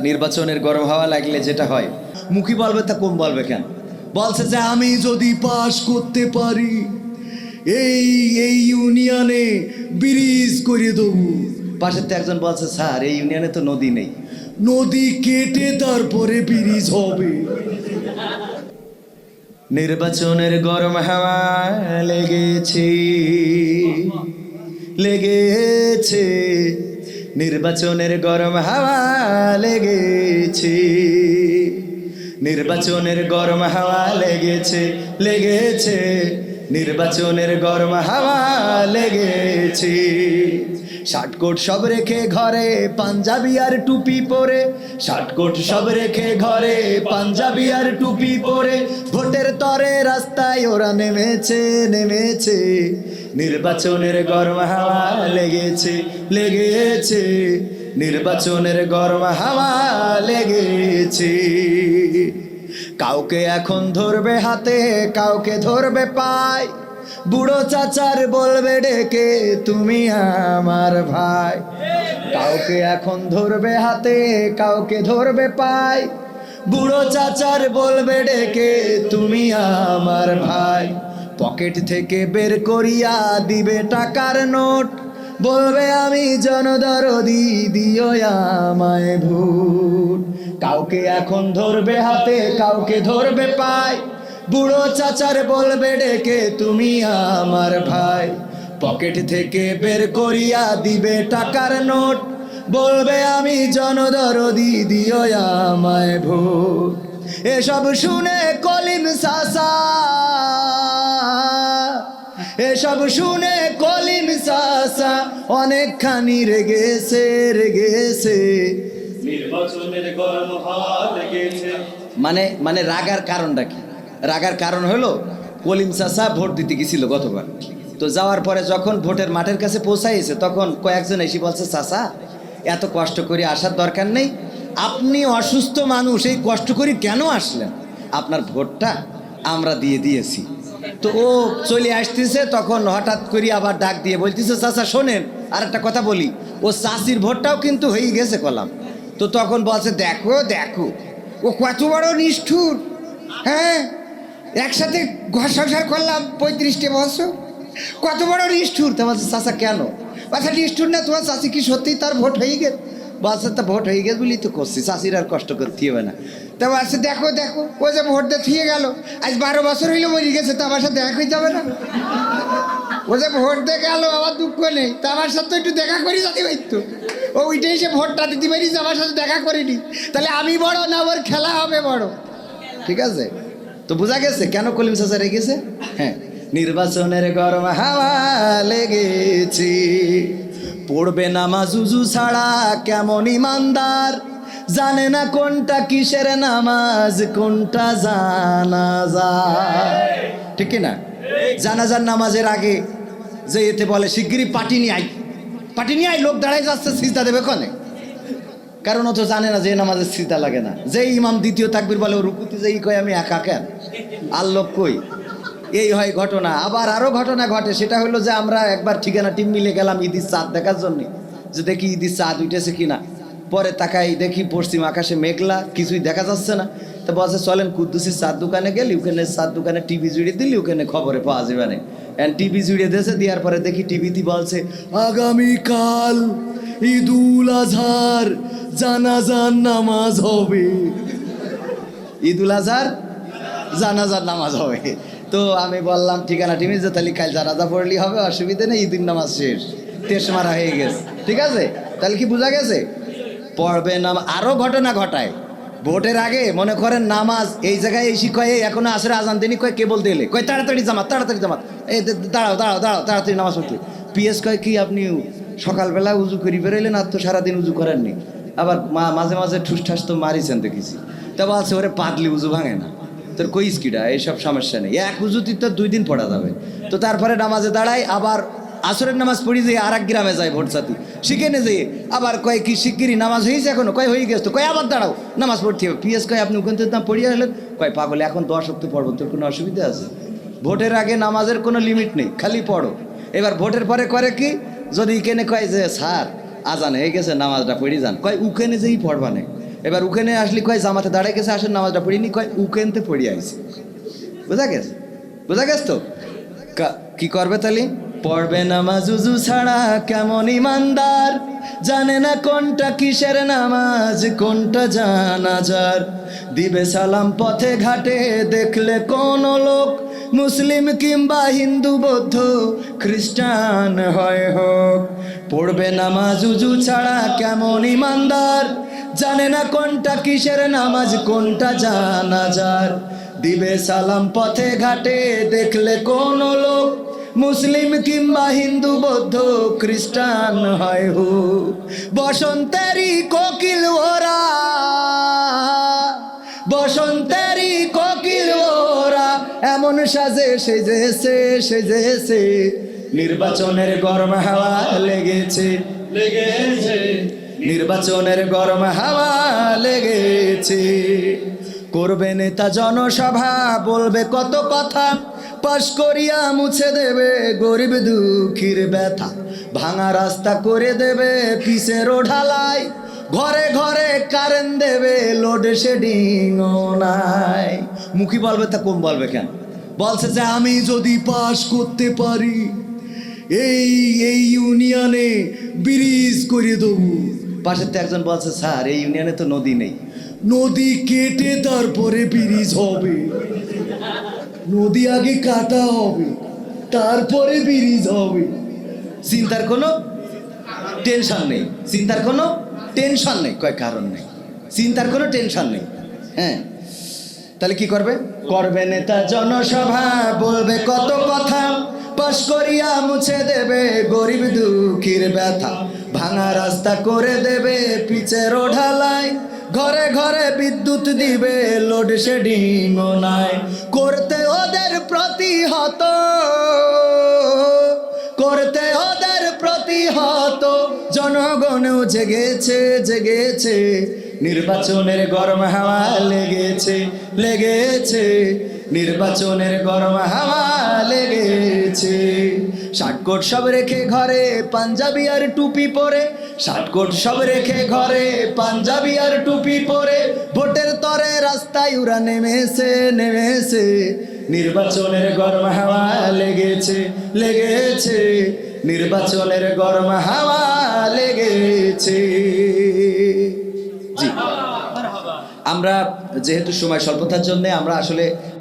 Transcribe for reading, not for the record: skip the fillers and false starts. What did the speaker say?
নির্বাচনের গরম হাওয়া লাগলে যেটা হয়, মুখী বলবে তা কম বলবে কেন? বলছে যে আমি যদি পাশ করতে পারি এই এই ইউনিয়নে ব্রিজ করে দেবো। পাশের তো একজন বলছে স্যার এই ইউনিয়নে তো নদী নেই, নদী কেটে তারপরে ব্রিজ হবে। নির্বাচনের গরম হাওয়া লেগেছে লেগেছে, নির্বাচনের গরম হাওয়া লেগেছে, নির্বাচনের গরম হাওয়া লেগেছে লেগেছে, নির্বাচনের গরম হাওয়া লেগেছে। শার্টকোট সব রেখে ঘরে পাঞ্জাবি আর টুপি পরে, শার্টকোট সব রেখে ঘরে পাঞ্জাবি আর টুপি পরে, ভোটের তরে রাস্তায় ওরা নেমেছে নেমেছে, নির্বাচনের গরম হাওয়া লেগেছে লেগেছে, নির্বাচনের গরম হাওয়া লেগেছে। কাউকে এখন ধরবে হাতে, কাউকে ধরবে পায়, বুড়ো চাচার বলবে ডেকে তুমি আমার ভাই। কাউকে এখন ধরবে হাতে, কাউকে ধরবে পায়, বুড়ো চাচার বলবে ডেকে তুমি আমার ভাই। পকেট থেকে বের করিয়া দিবে টাকার নোট, বলবে আমি জনদরদি দিও আমায় ভোট। কাউকে এখন ধরবে হাতে, কাউকে ধরবে পায়, বুড়ো চাচার বলবে ডেকে তুমি আমার ভাই। পকেট থেকে বের করিয়া দিবে টাকার নোট, বলবে আমি জনদরদি দিও আমায় ভোট। এসব শুনে কলিম চাচা, এসব শুনে কলিম চাচা অনেকখানি রেগেছে রেগেছে, নির্বাচনের গরম হাওয়া লেগেছে। মানে রাগার কারণটা কি? রাগার কারণ হলো কলিম চাচা ভোট দিতে গেছিল গতবার, তো যাওয়ার পরে যখন ভোটের মাঠের কাছে পৌঁছাইছে তখন কয়েকজন এসে বলছে চাচা এত কষ্ট করে আসার দরকার নেই, আপনি অসুস্থ মানুষ, এই কষ্ট করে কেন আসলেন, আপনার ভোটটা আমরা দিয়ে দিয়েছি। তো ও চলে আসতেছে, তখন হঠাৎ করে আবার ডাক দিয়ে বলতেছে চাচা শোনেন আর একটা কথা বলি, ও চাষির ভোটটাও কিন্তু হয়ে গেছে কলাম। তো তখন বলছে দেখো দেখো ও কত বড় নিষ্ঠুর, হ্যাঁ একসাথে ঘর সংসার করলাম 35টা বছর, কত বড় নিষ্ঠুর। তা বলছে চাচা কেন? আচ্ছা নিষ্ঠুর না, তোমার চাষি কি সত্যি তার ভোট হয়ে গেছে? বলছে তা ভোট হয়ে গেছে বলি তো করছি, চাষির আর কষ্ট করতে হবে না। তা বলছে দেখো দেখো ও যে ভোট দিয়ে থিয়ে গেল, আজ 12 বছর হইলে মরে গেছে, তা আমার সাথে দেখা হয়ে যাবে না? ও যে ভোট দিয়ে গেল আমার দুঃখ নেই, তা আমার সাথে একটু দেখা করি যাতে পারতো, ও ওইটাই সে ভোটটা দিতে পারিস আমার সাথে দেখা করিনি, তাহলে আমি বড় না ওর খেলা হবে বড়। ঠিক আছে, তো বোঝা গেছে কেন কলিম চাচা রেগেছে। হ্যাঁ, নির্বাচনের গরম হাওয়া লেগেছে, পড়বে নামাজ উজু ছাড়া কেমন ইমানদার, জানে না কোনটা কিসের নামাজ কোনটা জানাজা। ঠিক না? জানাজার নামাজের আগে যে এতে বলে শিগগিরই পাটি নিয়ে আই, পাটি নিয়ে আই, লোক দাঁড়াই যাচ্ছে সিজদা দেবে কনে, কারণ ও তো জানে না যে নামাজের সিজদা লাগে না। যেই ইমাম দ্বিতীয় তাকবীর বলে ও রুকুতে যেই কয় আমি একা কেন, আর লোক কই। এই হয় ঘটনা। আবার আরও ঘটনা ঘটে, সেটা হলো যে আমরা একবার ঠিকানা টিম মিলে গেলাম ঈদের চাঁদ দেখার জন্য, যে দেখি ঈদের চাঁদ উঠেছে কিনা। পরে তাকাই দেখি পশ্চিম আকাশে মেঘলা, কিছুই দেখা যাচ্ছে না। তো বলছে চলেন কুদ্দুসির চাঁদ দোকানে গেলি, ওখানে চাঁদ দোকানে টিভি জুড়িয়ে দিলি, ওখানে খবরে পাওয়া যাবে না। টিভি জুড়িয়ে দিয়েছে, দেওয়ার পরে দেখি টিভিতে বলছে আগামীকাল ঈদুল আজহার জানাজার নামাজ হবে, ঈদুল আজহার জানাজার নামাজ হবে। তো আমি বললাম ঠিকানা টিমি যে তাহলে কাল জানাজা পড়লেই হবে, অসুবিধা নেই, ঈদের নামাজ শেষ, তেস মারা হয়ে গেছে। ঠিক আছে, তাহলে কি বোঝা গেছে? পড়বে নাম। আরও ঘটনা ঘটায় ভোটের আগে, মনে করেন নামাজ এই জায়গায় এসে কয় এখনো আসরে আজান দিনই, কয় কেবল দিলে কয় তাড়াতাড়ি জামাত তাড়াতাড়ি জামাত, এই দাঁড়াও দাঁড়াও দাঁড়াও তাড়াতাড়ি নামাজ পড়তে। পিএস কয় কি আপনি সকালবেলা উজু করি বেরোইলেন, আর তো সারাদিন উজু করেননি, আবার মাঝে মাঝে ঠুস ঠাস তো মারিছেন দেখেছি। তা বলছে ওরে পাতলি উজু ভাঙে না, তোর কইস কিটা, এইসব সমস্যা নেই, এক উজুতি তো 2 দিন পড়া যাবে। তো তারপরে নামাজে দাঁড়াই, আবার আসরের নামাজ পড়ি যেয়ে আর এক গ্রামে যায় ভোট সাথী, সেখানে যেয়ে আবার কয় কি শিগগিরই নামাজ হয়েছে এখনো, কয় হয়ে গেছে, তো কয় আবার দাঁড়াও নামাজ পড়তে হবে। পিএস কয় আপনি ওখান থেকে পড়িয়ে হলেন, কয় পাগল এখন 10 অক্ট পড়বো, তোর কোনো অসুবিধা আছে? ভোটের আগে নামাজের কোনো লিমিট নেই, খালি পড়ো। এবার ভোটের পরে করে কি, যদি এখানে কয় যে স্যার আজান হয়ে গেছে নামাজটা পড়ি যান, কয় উখানে যেই পড়বা নেই, এবার উকেনে আসলি কয় জামাতে দাঁড়ায় গেছে, আসেন নামাজটা পড়িনি, কয় উকেনতে পড়ি আইছে। বোঝা গেছে? বোঝা গেছে তো? কি করবে তাহলে? পড়বে নামাজ উজু ছাড়া কেমন ইমানদার, জানে না কোনটা কিসের নামাজ কোনটা জানাজার। দিবে সালাম পথে ঘাটে দেখলে কোন লোক, মুসলিম কিংবা হিন্দু বৌদ্ধ খ্রিস্টান হয় হোক। পড়বে নামাজ উজু ছাড়া কেমন ইমানদার, জানে না কোনটা কিসের নামাজ কোনটা জানাজার। দিবে সালাম পথে ঘাটে দেখলে কোন লোক, মুসলিম কিংবা হিন্দু বৌদ্ধ খ্রিস্টান হয় হোক। বসন্তেরই কোকিল ওরা, বসন্তেরই কোকিল ওরা, এমন সাজে সেজেছে সেজেছে, নির্বাচনের গরম হাওয়া লেগেছে লেগেছে, নির্বাচনের গরম হাওয়া লেগেছে। করবে নেতা জনসভা, বলবে কত কথা, পাশ করিয়া মুছে দেবে গরিব দুঃখীর ব্যথা। ভাঙা রাস্তা করে দেবে পিসের ঢালাই, ঘরে ঘরে কারেন্ট দেবে লোডশেডিং নাই। মুখী বলবে, তা কম বলবে কেন? বলছে যে আমি যদি পাশ করতে পারি এই এই ইউনিয়নে ব্রিজ করে দেবো। পাশের তো একজন বলছে, স্যার এই ইউনিয়নে তো নদী নেই। নদী কেটে তারপরে ব্রিজ হবে, নদী আগে কাটা হবে তারপরে ব্রিজ হবে। চিন্তার কোনো টেনশন নেই, চিন্তার কোনো টেনশন নেই, কয় কারণ নেই, চিন্তার কোনো টেনশন নেই। হ্যাঁ, তাহলে কি করবে? করবে নেতা জনসভা, বলবে কত কথা, পাশ করিয়া মুছে দেবে গরিব দুঃখীর ব্যথা। ভাঙা রাস্তা করে দেবে পিচের ঢালাই, ঘরে ঘরে বিদ্যুৎ দিবে লোডশেডিং নাই। করতে ওদের প্রতিহত, করতে ওদের প্রতিহত, জনগণও জেগেছে জেগেছে, নির্বাচনের গরম হাওয়া লেগেছে লেগেছে, নির্বাচনের গরম হাওয়া লেগেছে। শার্টকোট সব রেখে ঘরে পাঞ্জাবি আর টুপি পরে, শার্টকোট সব রেখে ঘরে পাঞ্জাবি আর টুপি পরে, ভোটের তরে রাস্তায় উড়া নেমেছে নেমেছে, নির্বাচনের গরম হাওয়া লেগেছে লেগেছে, নির্বাচনের গরম হাওয়া লেগেছে। জি, আমরা যেহেতু সময় স্বল্পতার জন্য আমরা আসলে